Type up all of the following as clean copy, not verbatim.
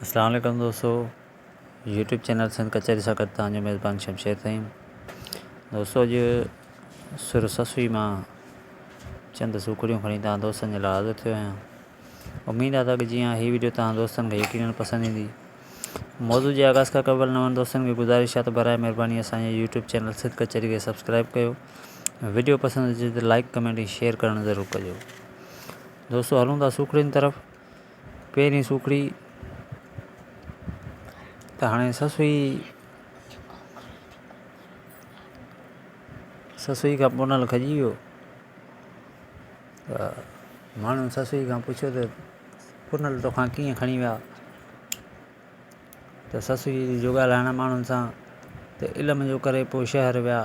अस्सलाम वालेकुम दोस्तों, यूट्यूब चैनल सिंध कचहरी सां गॾु तव्हांजो मेज़बान शमशेर तईम। दोस्तों, अॼु सुर ससुई मां चंद सूखड़ियूं खणी तव्हां दोस्तनि जे लाइ हाज़िर थियो आहियां। उमेद आहे त जीअं हीअ वीडियो तव्हां दोस्तनि खे यकीनन पसंदि ईंदी। मौज़ू जे आगाज़ खां क़बल नवनि दोस्तनि खे गुज़ारिश आहे त बराए महिरबानी असांजे यूट्यूब चैनल सिंध कचहरी खे सब्सक्राइब कयो। वीडियो पसंदि अचे त लाइक कमेंट ऐं शेयर करणु ज़रूरु कजो। दोस्तों, हलूं था सूखड़ियुनि तरफ़। पहिरीं सूखड़ी त हाणे ससुई खां पुनल खजी वियो त माण्हू ससुई खां पुछियो त पुनल तोखां कीअं खणी विया। त ससुई जो ॻाल्हाइण माण्हुनि सां त इल्म जो करे पोइ शहर विया,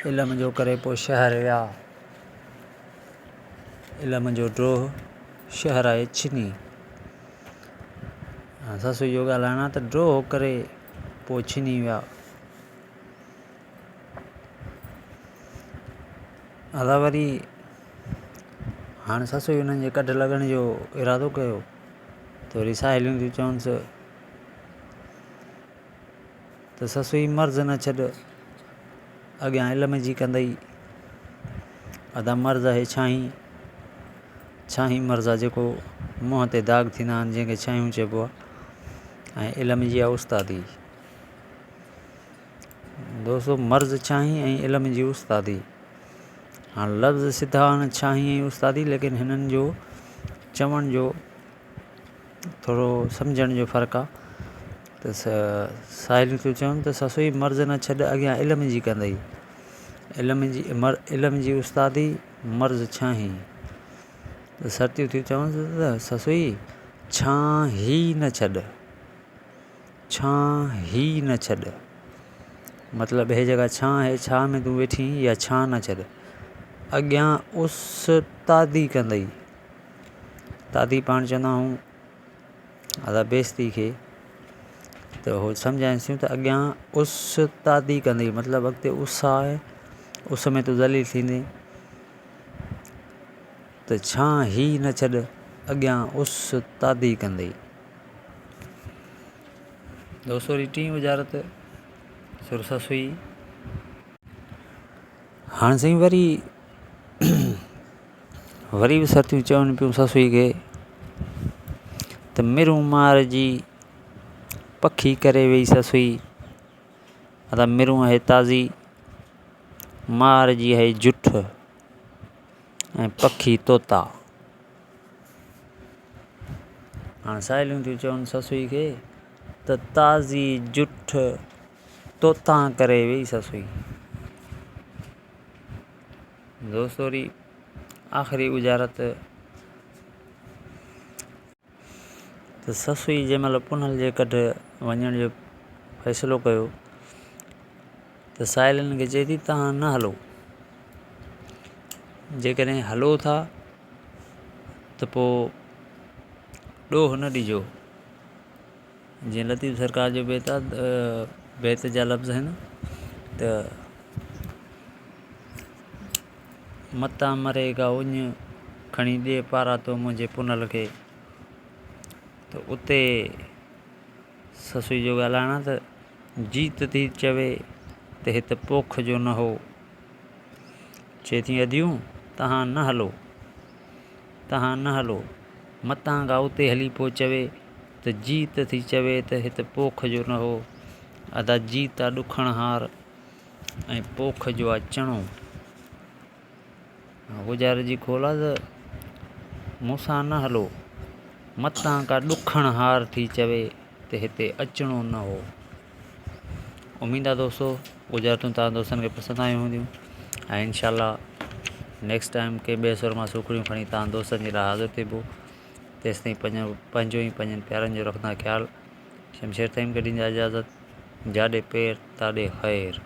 इल्म जो करे पोइ शहर विया, इल्म जो ड्रोह शहर आहे छिनी। ससुई जो ॻाल्हाइण आहे त ड्रोह करे पोइ छिनी विया। अदा वरी हाणे ससुई हुननि जे कढ लॻण जो इरादो कयो त वरी साहेड़ियूं थियूं चवनिसि त ससुई मर्ज़ न छॾ, अॻियां इल्म जी कंदई। अदा मर्ज़ आहे छाहीं मर्ज़ आहे जेको मुंहं ते दाग थींदा आहिनि, जंहिंखे छाहियूं चइबो आहे, ऐं इल्म जी आहे उस्तादी। दोस्तों, मर्ज़ छाहीं ऐं इल्म जी उस्तादी। हाणे लफ़्ज़ सिधा आहिनि छाहीं ऐं उस्तादी, लेकिन हिननि जो चवण जो थोरो सम्झण जो फ़र्क़ु आहे। त साहेड़ियूं थियूं चवनि त ससुई मर्ज़ न छॾ, अॻियां इल्म जी कंदई। इल्म जी उस्तादी, मर्ज़ छाहीं। त सर्तियूं थियूं चवनि त ससुई छां ही न छॾ, छां ही न छॾ। मतिलबु हे जॻह छां आहे, छा में तूं वेठी या छां न छॾ, अॻियां उस्तादी कंदई। तादी पाण चवंदा आहियूं अदा बेइज़ती खे, त उहो सम्झाइनि त अॻियां उस्तादी कंदई, मतिलबु अॻिते उस आहे, उस में तूं ज़लील थींदे। त छां ही न छॾ, अॻियां उस्तादी कंदई। दोस्तों, वरी टीं वजारत सुर ससुई। हाणे साईं वरी बि सर्तियूं चवनि पियूं ससुई खे त मिरूं मार जी पखी करे वेई ससुई। अदा मिरूं आहे ताज़ी, मार जी आहे जुठ, ऐं पखी तोता। हाणे साहेड़ियूं थियूं चवनि ससुई खे त ताज़ी जुठ तोता करे वेई ससुई। दोस्तों, वरी आख़िरी गुजारत त ससुई जंहिं महिल पुनल जे कढ वञण जो फ़ैसिलो कयो त साहेड़ियुनि खे चए थी तव्हां न हलो। जेकॾहिं हलो था त पोइ ॾोह न ॾिजो। जीअं लतीफ़ सरकार जो बैत जा लफ़्ज़ आहिनि त मतां मरेगा उञ खणी ॾे पारा तो मुंहिंजे पुनल खे। त उते ससुई जो ॻाल्हाइण आहे त जीत थी चवे त हिते पोख जो न हो। चए थी अदियूं तव्हां न हलो, तव्हां न हलो, मतां खां उते हली पोइ चवे त जीत थी चवे त हिते पोख जो न हो। अदा जीत आहे ॾुखण हार ऐं पोख जो आहे चणो। गुज़ारे जी खोल आहे त मूंसां न हलो, मतां का ॾुखण हार थी चवे त हिते अचिणो न हो। उमेद आहे दोस्तों गुज़ारतूं तव्हां दोस्तनि खे पसंदि आयूं हूंदियूं, ऐं इंशाल्लाह नेक्स्ट टाइम के ॿिए सुर मां सूखड़ियूं खणी तव्हां दोस्तनि जे लाइ हाज़िर थिबो। तेसिताईं पंहिंजो ई पंहिंजनि प्यारनि जो रखंदा ख़्यालु। शमशेर तईम खे ॾींदा इजाज़त। जाॾे पेर ताॾे ख़ैर।